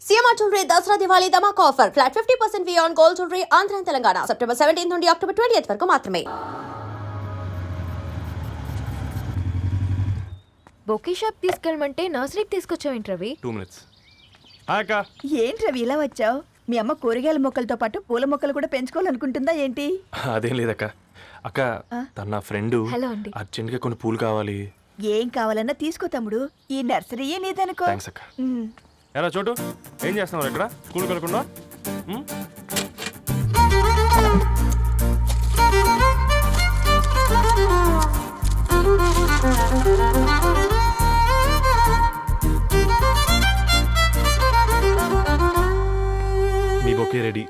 CMR jewellery Dasara Diwali Dhamaka offer flat 50% we on gold jewellery Andhra Telangana September 17 నుండి October 20 వరకు మాత్రమే. Bouquet shop తీసుకెళ్ళమంటే నర్సరీకి తీసుకొచ్చావేంటి Ravi? 2 minutes. అక్క ఏంటి రవి ఇలా వచ్చావు? మీ అమ్మ కూరగాయల మొక్కలతో పాటు పూల మొక్కలు కూడా పెంచుకోవాలనుకుంటుందా ఏంటి? అదేం లేదక్క. అక్క తన నా ఫ్రెండ్ హలో అండి. అర్జెంట్గా కొన్ని పూలు కావాలి. ఏం కావాలన్నా తీసుకో తమ్ముడు, ఈ నర్సరీయే నీదనుకో. థ్యాంక్స్ అక్క. ఎలా చోటు ఏం చేస్తున్నావు ఇక్కడ? స్కూల్కి వెళ్ళకుండా మీ bouquet ready.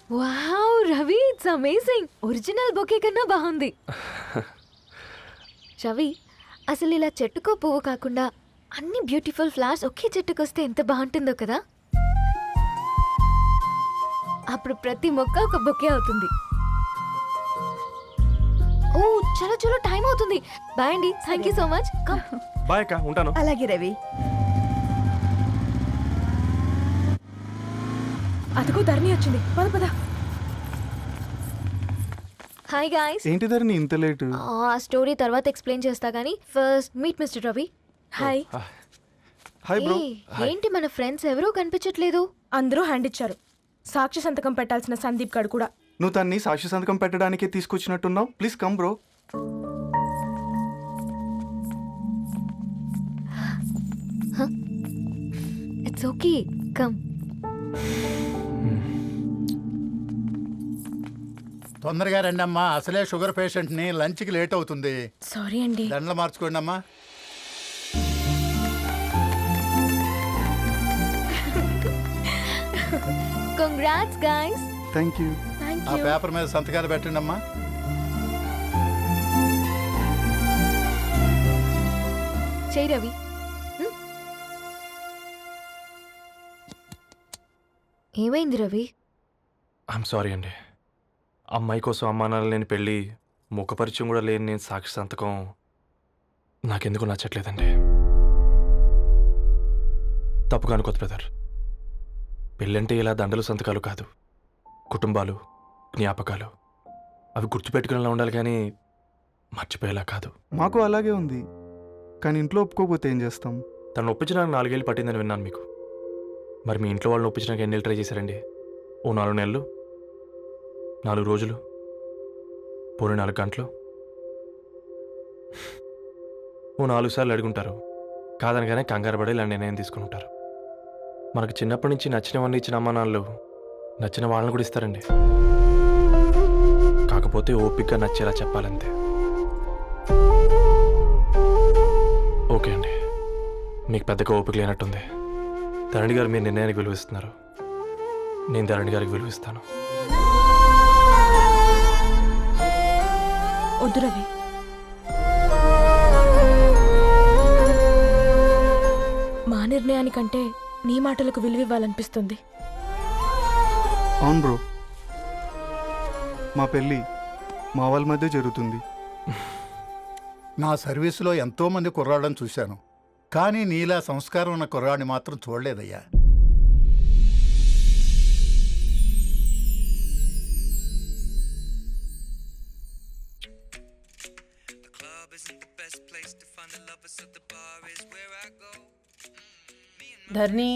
Wow Ravi, it's amazing. Original bouquet కన్నా బాగుంది. రవి, అసలు ఇలా చెట్టుకో పువ్వు కాకుండా అన్ని బ్యూటిఫుల్ ఫ్లవర్స్ ఒకే చెట్టుకు వస్తే ఎంత బాగుంటుందో కదా. అప్పుడు ప్రతి మొక్క ఒక బొకే అవుతుంది. ఓ చలో చలో, టైం అవుతుంది. బాయ్ అండి, thank you so much. Bye అక్క, ఉంటాను. అలాగే రవి. అదిగో ధరణి వచ్చింది, పద పద. Hi guys. ఏంటి ధరణి ఇంత లేట్? ఆ స్టోరీ తర్వాత ఎక్స్ప్లెయిన్ చేస్తా గానీ first meet mister Ravi. Hi. Hi bro. ఏంటి మన ఫ్రెండ్స్ ఎవరూ కనిపించట్లేదు? అందరూ హ్యాండ్ ఇచ్చారు. సాక్షి సంతకం పెట్టాల్సిన సందీప్ గడు కూడా. నువ్వు తన్ని సాక్షి సంతకం పెట్టడానికే తీసుకొచ్చినట్టున్నావు. Please come bro. It's okay, come. తొందరగా రండి అమ్మా, అసలే షుగర్ పేషెంట్ని, లంచ్కి లేట్ అవుతుంది. సారీ అండి. దండలు మార్చుకోండి అమ్మా. Congrats guys. Thank you. ఆ పేపర్ మీద సంతకాలు పెట్టండి అమ్మా. చెయ్యి రవి. ఏమైంది రవి? ఐఎమ్ సారీ అండి. అమ్మాయి కోసం అమ్మానాలు లేని పెళ్ళి, ముఖ పరిచయం కూడా లేని నేను సాక్షి సంతకం నాకెందుకు నచ్చట్లేదండి. తప్పుగా అనుకోదు బ్రదర్. పెళ్ళంటే ఇలా దండలు సంతకాలు కాదు, కుటుంబాలు, జ్ఞాపకాలు. అవి గుర్తుపెట్టుకునేలా ఉండాలి కానీ మర్చిపోయేలా కాదు. మాకు అలాగే ఉంది, కానీ ఇంట్లో ఒప్పుకోకపోతే ఏం చేస్తాం? తను ఒప్పించడానికి 4 ఏళ్ళు పట్టిందని విన్నాను మీకు. మరి మీ ఇంట్లో వాళ్ళని ఒప్పించడానికి ఎన్ని ట్రై చేశారండి? ఓ 4 నెలలు, 4 రోజులు, పోనీ 4 గంటలు, ఓ 4 సార్లు అడుగుంటారు. కాదనగానే కంగారు పడి ఇలా నిర్ణయం తీసుకుని ఉంటారు. మనకు చిన్నప్పటి నుంచి నచ్చినవన్నీ ఇచ్చిన అమ్మా నాన్నలు నచ్చిన వాళ్ళని కూడా ఇస్తారండి. కాకపోతే ఓపికగా నచ్చేలా చెప్పాలంతే. ఓకే అండి, మీకు పెద్దగా ఓపిక లేనట్టుంది. ధరణి గారు మీ నిర్ణయానికి విలువిస్తున్నారు, నేను ధరణి గారికి విలువిస్తాను. వద్దు రవి. మా నిర్ణయానికంటే నీ మాటలకు విలువివ్వాలనిపిస్తుంది. అవును బ్రో, మా పెళ్ళి మా వాళ్ళ మధ్య జరుగుతుంది. నా సర్వీసులో ఎంతోమంది కుర్రాళ్ళని చూశాను, కానీ నీలా సంస్కారం ఉన్న కుర్రాడిని మాత్రం చూడలేదయ్యా. ధర్ని,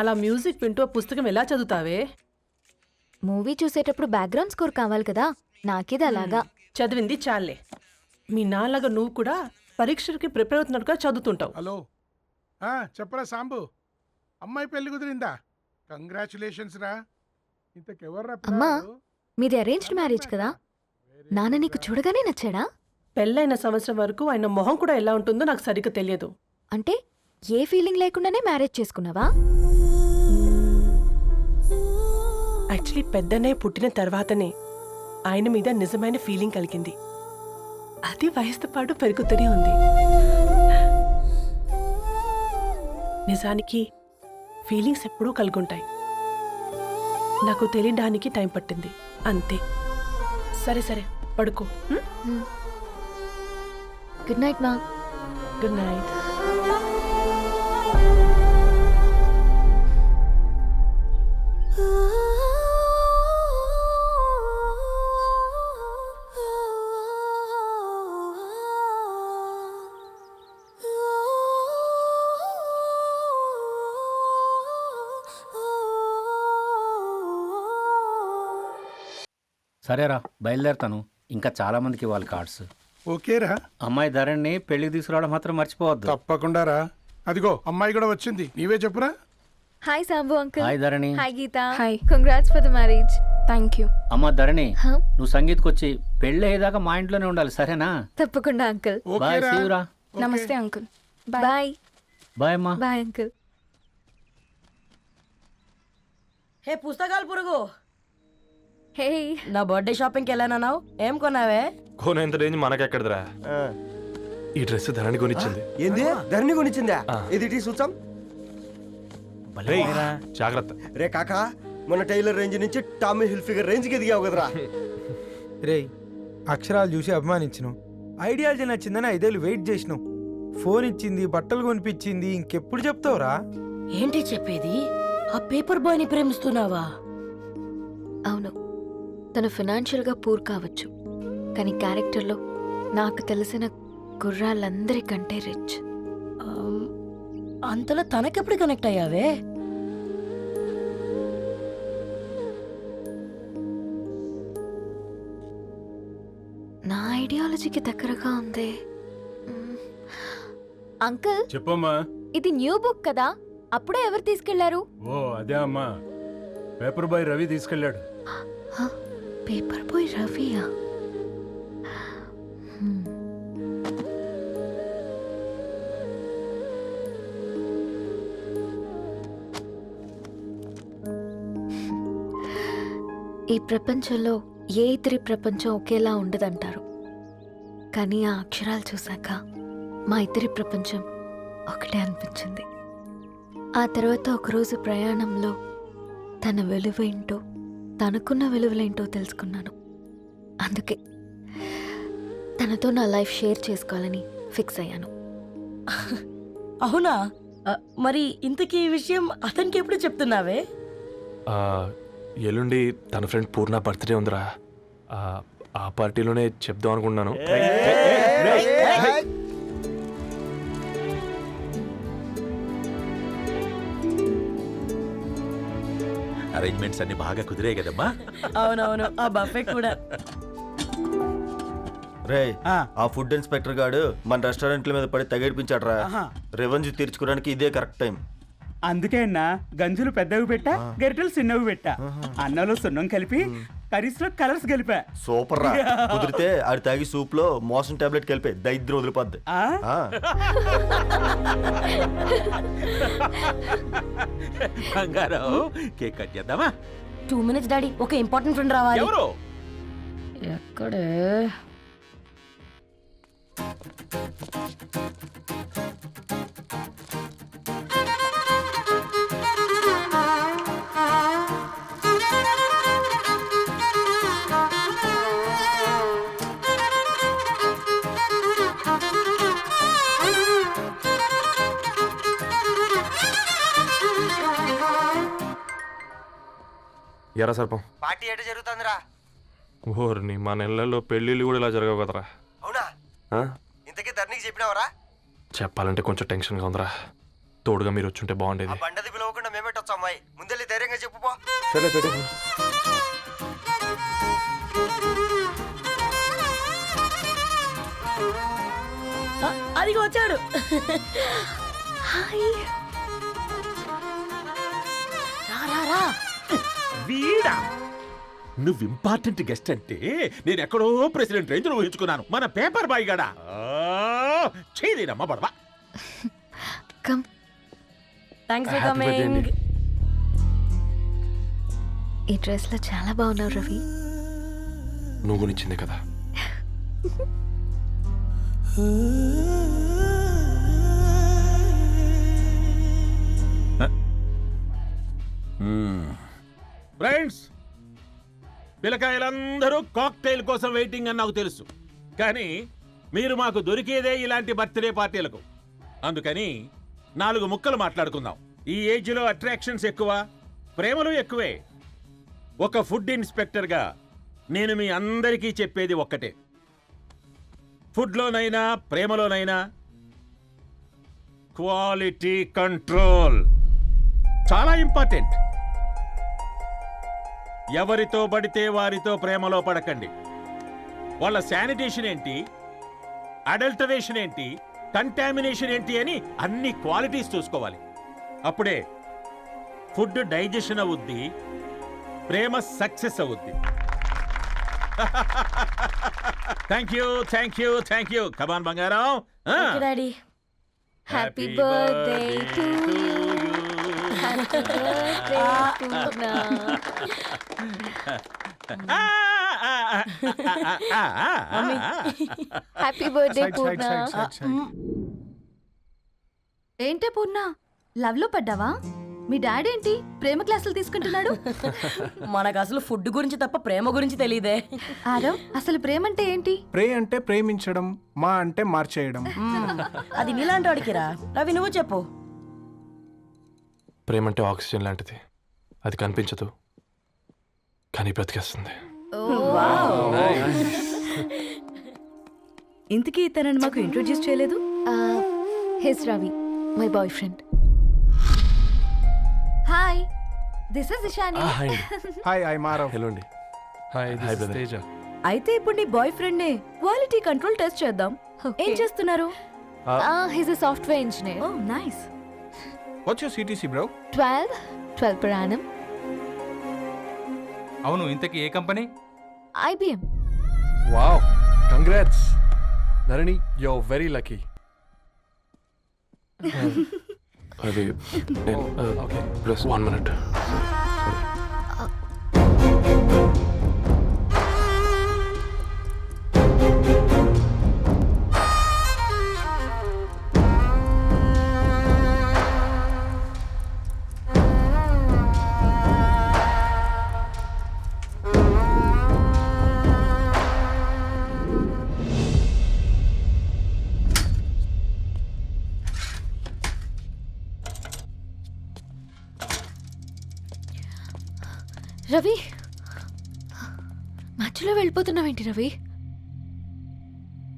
అలా మ్యూజిక్ వింటూ పుస్తకం ఎలా చదువుతావే? మూవీ చూసేటప్పుడు బ్యాక్గ్రౌండ్ స్కోర్ కావాలి కదా, నాకిది అలాగా. చదివింది చాలే. మీ నాన్నగా నువ్వు కూడా పరీక్షలకి ప్రిపేర్ అవుతున్నట్టుగా చదువుతుంటావు. హలో, చెప్పరా సాంబు, అమ్మాయి పెళ్లి కుదిరిందా? కంగ్రాచులేషన్స్ రా. ఇంతకెవర్రా? అమ్మా, మీది అరేంజ్డ్ మ్యారేజ్ కదా, నాన్న నీకు చూడగానే నచ్చాడా? పెళ్ళైన సంవత్సరం వరకు ఆయన మొహం కూడా ఎలా ఉంటుందో నాకు సరిగ్గా తెలియదు. అంటే ఏ ఫీలింగ్ లేకుండానే మ్యారేజ్ చేసుకున్నావా? యాక్చువల్లీ పెద్దనే పుట్టిన తర్వాతనే ఆయన మీద నిజమైన ఫీలింగ్ కలిగింది. అది వయసుతో పాటు పెరుగుతూనే ఉంది. నిజానికి ఫీలింగ్స్ ఎప్పుడూ కలుగుంటాయి. నాకు తెలియడానికి టైం పట్టింది అంతే. సరే సరే, పడుకో. గుడ్ నైట్ మా. Good night. సరేరా బయలుదేరుతాను. ఇంకా చాలా మందికి ఇవ్వాలి కార్డ్స్. ఓకేరా, అమ్మాయి ధరణిని పెళ్లికి తీసుకురావడం మాత్రం మర్చిపోవద్దు. తప్పకుండా రా. అదిగో అమ్మాయి కూడా వచ్చింది, నీవే చెప్పురా. Hi Sambu uncle. Hi Dharani. Hi Geetha. Hi. Congrats for the marriage. Thank you. అమ్మ ధరణి, Huh? నువ్వు సంగీత్కి వచ్చి పెళ్ళి అయ్యేదాకా మా ఇంట్లోనే ఉండాలి, సరేనా? తప్పకుండా అంకుల్. బాయ్, ఓకేరా. సీయురా. నమస్తే అంకుల్. బాయ్. బాయ్ అమ్మా. Bye uncle. హే పుస్తకాలు పురుగు, హే నా బర్త్డే షాపింగ్కి వెళ్ళానన్నావు, ఏం కొన్నావే? కోనేంత రేంజ్ మనకెక్కడదిరా. ఈ డ్రెస్ ధరణి కొనిచ్చింది. ఏంది ధరణి కొనిచ్చిందా? ఆ. ఇది చూసాం. రేయ్, జాగ్రత్త. రే కాకా, మన టైలర్ రేంజ్ నుంచి టామీ హిల్ఫిగర్ రేంజ్కి ఎదిగావు కదరా. రేయ్, అక్షరాలు చూసి అభిమానించను, ఐడియాలజీ నచ్చిందని 5 ఏళ్ళు వెయిట్ చేసినావు. ఫోన్ ఇచ్చింది, బట్టలు కొనిపించింది, ఇంకెప్పుడు చెప్తావురా? ఏంటి చెప్పేది? ఆ పేపర్ బాయ్ని ప్రేమిస్తున్నావా? అవును, తను ఫినాన్షియల్గా పూర్ కావచ్చు, కానీ క్యారెక్టర్లో నాకు తెలిసిన కుర్రాళ్ళందరికంటే రిచ్. అంతలో తనకెప్పుడు కనెక్ట్ అయ్యావే? నా ఐడియాలజీకి దగ్గరగా ఉంది. అంకుల్, చెప్పమ్మా. ఇది న్యూ బుక్ కదా, అప్పుడే ఎవరు తీసుకెళ్లారు? ఓ అదే అమ్మా, పేపర్ బాయ్ రవి తీసుకెళ్ళాడు. పేపర్ బాయ్ రవియా? ఈ ప్రపంచంలో ఏ ఇతరి ప్రపంచం ఒకేలా ఉండదంటారు, కానీ ఆ అక్షరాలు చూశాక మా ఇద్దరి ప్రపంచం ఒకటే అనిపించింది. ఆ తర్వాత ఒకరోజు ప్రయాణంలో తన విలువేంటో, తనకున్న విలువలేంటో తెలుసుకున్నాను. అందుకే తనతో నా లైఫ్ షేర్ చేసుకోవాలని ఫిక్స్ అయ్యాను. అవునా? మరి ఇంతకీ ఈ విషయం అతనికి ఎప్పుడు చెప్తున్నావే? ఆ, ఎల్లుండి తన ఫ్రెండ్ పూర్ణ బర్త్డే ఉందిరా. ఆ పార్టీలోనే చెప్దాం అనుకున్నాను. అరేంజ్మెంట్స్ అన్ని బాగా కుదిరే కదమ్మా. అవునవును, ఆ బఫే కూడా. రే, ఆ ఫుడ్ ఇన్స్పెక్టర్ గాడు మన రెస్టారెంట్ల మీద పడి తగేడిపించాడ్రా. రెవెన్యూ తీర్చుకోవడానికి ఇదే కరెక్ట్ టైం. అందుకే అన్న గంజులు పెద్దవి పెట్టా, గరిటెలు చిన్నవి పెట్టా, అన్నంలో సున్నం కలిపి కర్రీస్లో కలర్స్ కలిపా. సూపర్ రా. కుదిరితే ఆడి తాగి సూప్ లో మోషన్ టాబ్లెట్ కలిపే దరిద్రం వదిలిపోద్ది. కేక్ కట్ చేద్దామా? 2 minutes డాడీ, ఒక ఇంపార్టెంట్ ఫ్రెండ్ రావాలి. ఎక్కడే? ఎరా సర్పం, పార్టీ ఎట జరుగుతుందిరా? ఓర్ని మా నెలల్లో పెళ్ళిళ్ళు కూడా ఇలా జరగవు కదరా. అవునా? ఆ? ఇంతకీ ధరణికి చెప్పినావరా? చెప్పాలంటే కొంచెం టెన్షన్గా ఉందిరా. తోడుగా మీరు వచ్చుంటే బాగుండేది. బండది పిలవకుండా మేమేటొచ్చా అమ్మాయి? ముందెళ్ళి ధైర్యంగా చెప్పుపో. సరే పెట్టు. అదిగో వచ్చాడు. హాయ్. రా. వీడా? నువ్వు ఇంపార్టెంట్ గెస్ట్ అంటే నేను ఎక్కడో ప్రెసిడెంట్ రేంజ్ లో ఊహించుకున్నాను. మన పేపర్ బాయ్ గడా చేయలేనమ్మా బడవా. Come. Thanks for Happy birthday coming. అండి. ఈ డ్రెస్లో చాలా బాగున్నావు రవి. నువ్వు గురించిందే కదా. ఫ్రెండ్స్, పిల్లకాయలందరూ కాక్టైల్ కోసం వెయిటింగ్ అని నాకు తెలుసు, కానీ మీరు మాకు దొరికేదే ఇలాంటి బర్త్డే పార్టీలకు. అందుకని 4 ముక్కలు మాట్లాడుకుందాం. ఈ ఏజ్లో అట్రాక్షన్స్ ఎక్కువ, ప్రేమలు ఎక్కువే. ఒక ఫుడ్ ఇన్స్పెక్టర్గా నేను మీ అందరికీ చెప్పేది ఒక్కటే, ఫుడ్లోనైనా ప్రేమలోనైనా క్వాలిటీ కంట్రోల్ చాలా ఇంపార్టెంట్. ఎవరితో పడితే వారితో ప్రేమలో పడకండి. వాళ్ళ శానిటేషన్ ఏంటి, అడల్టరేషన్ ఏంటి, కంటామినేషన్ ఏంటి అని అన్ని క్వాలిటీస్ చూసుకోవాలి. అప్పుడే ఫుడ్ డైజెషన్ అవుద్ది, ప్రేమ సక్సెస్ అవుద్ది. Thank you, thank you, thank you. Come on బంగారం. Daddy. Happy birthday to you. Happy birthday Purna. Happy birthday Purna. ఏంటే పూర్ణ, లవ్ లో పడ్డావా? మీ డాడీ ఏంటి ప్రేమ క్లాసులు తీసుకుంటున్నాడు? మనకు అసలు ఫుడ్ గురించి తప్ప ప్రేమ గురించి తెలియదే. ఆరవ్, అసలు ప్రేమ అంటే ఏంటి? ప్రే అంటే ప్రేమించడం, మా అంటే మార్చేయడం. అది నీలాంటి వాడికిరా. రవి నువ్వు చెప్పు. ప్రేమ అంటే ఆక్సిజన్ లాంటిది. అది కనిపించదు కానీ బ్రతికేస్తుంది. ఇంతకీ తనని మాకు ఇంట్రొడ్యూస్ చేయలేదు. He's Ravi, my boy friend. Hi, this is Ishani. Hi, I మారవ్. హలో అండి. Hi brother. తేజ. అయితే ఇప్పుడు నీ బాయ్ ఫ్రెండ్ నే క్వాలిటీ కంట్రోల్ టెస్ట్ చేద్దాం. ఏం చేస్తున్నారు? He's a software engineer. Oh nice. What's your CTC bro? 12 per annum. అవును, ఇంతకీ ఏ కంపెనీ? IBM. Wow, congrats Dharani, you are very lucky. అది ఓకే, ప్లస్ 1 minute. రవి, మధ్యలో వెళ్ళిపోతున్నావేంటి రవి?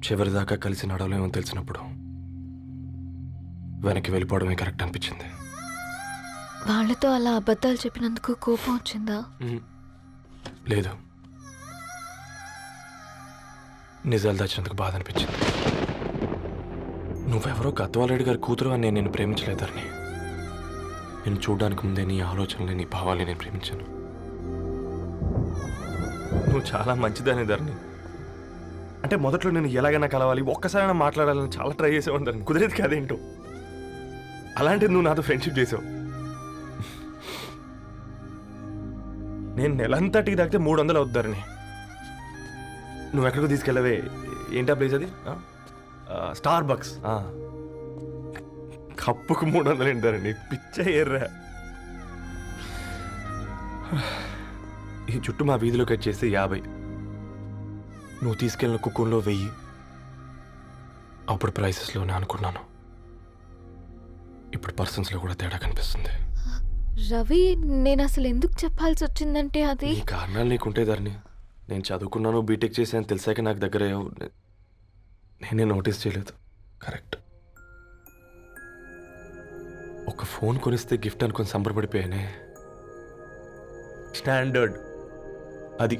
చివరిదాకా కలిసి నడవలేమో తెలిసినప్పుడు వెనక్కి వెళ్ళిపోవడమే కరెక్ట్ అనిపించింది. వాళ్ళతో అలా అబద్ధాలు చెప్పినందుకు కోపం వచ్చిందా? లేదు, నిజాలు దాచినందుకు బాధ అనిపించింది. నువ్వెవరో గద్వాలరెడ్డి గారి కూతురు అని నేను నిన్ను ప్రేమించలేదని. నేను చూడడానికి ముందే నీ ఆలోచనలు, నీ భావాలని నేను ప్రేమించాను. నువ్వు చాలా మంచిదాని ధరణి. అంటే మొదట్లో నేను ఎలాగైనా కలవాలి, ఒక్కసారైనా మాట్లాడాలని చాలా ట్రై చేసేవాడిని ధరణి. కుదిరేది కాదేంటో. అలాంటిది నువ్వు నాతో ఫ్రెండ్షిప్ చేసావు. నేను నెలంతటికి తాకితే 300 అవుతారని. నువ్వు ఎక్కడికో తీసుకెళ్ళవే, ఏంటా ప్లేస్ అది? Star bucks. కప్పుకు 300 ఏంటారండి, పిచ్చ ఎర్రా. ఈ చుట్టూ మా వీధిలో కట్ చేస్తే 50. నువ్వు తీసుకెళ్ళిన కుక్కర్లో 1000. అప్పుడు ప్రైసెస్లోనే అనుకున్నాను, ఇప్పుడు పర్సన్స్లో కూడా తేడా కనిపిస్తుంది. రవి, నేను అసలు ఎందుకు చెప్పాల్సి వచ్చిందంటే అది ఈ కారణాలు నీకుంటే ధరణి. నేను చదువుకున్నాను, బీటెక్ చేశాను తెలిసాక నాకు దగ్గర నేనే నోటీస్ చేయలేదు. కరెక్ట్. ఒక ఫోన్ కొనిస్తే గిఫ్ట్ అనుకొని సంబరపడిపోయానే. స్టాండర్డ్ అది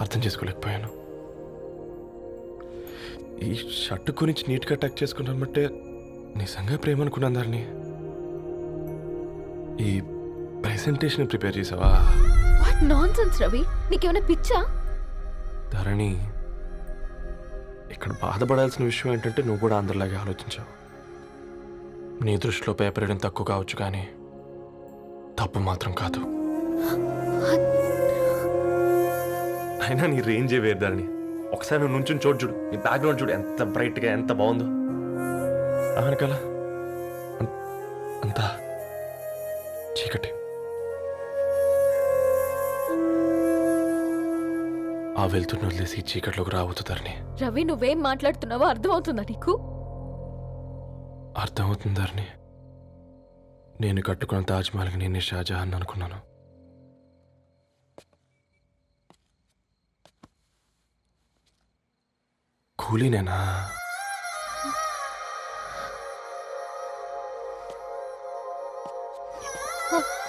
అర్థం చేసుకోలేకపోయాను. ఈ షర్టు గురించి నీట్గా టక్ చేసుకున్నాను బట్టే నిజంగా ప్రేమ అనుకున్నాను దాన్ని. ఈ ప్రెజెంటేషన్ ప్రిపేర్ చేసావా? వాట్ నాన్సెన్స్ రవి, నీకేమైనా పిచ్చా? ధరణి, ఇక్కడ బాధపడాల్సిన విషయం ఏంటంటే నువ్వు కూడా అందరిలాగే ఆలోచించావు. నీ దృష్టిలో పేపర్ వేయడం తక్కువ కావచ్చు కానీ తప్పు మాత్రం కాదు. అయినా నీ రేంజే వేరు ధరణి. ఒకసారి నువ్వు నుంచుని చూడు, నీ బ్యాక్గ్రౌండ్ చూడు ఎంత బ్రైట్గా, ఎంత బాగుందో. వెనకాల అంతా చీకటి. ఆ వెళ్తున్న వదిలేసి చీకట్లోకి రాబోతుందని. రవి, నువ్వేం మాట్లాడుతున్నావో అర్థమవుతుందా నీకు? అర్థమవుతుందని. నేను కట్టుకున్న తాజ్మహల్కి నేనే షాజహాన్ అనుకున్నాను. కూలీనేనా? Huh.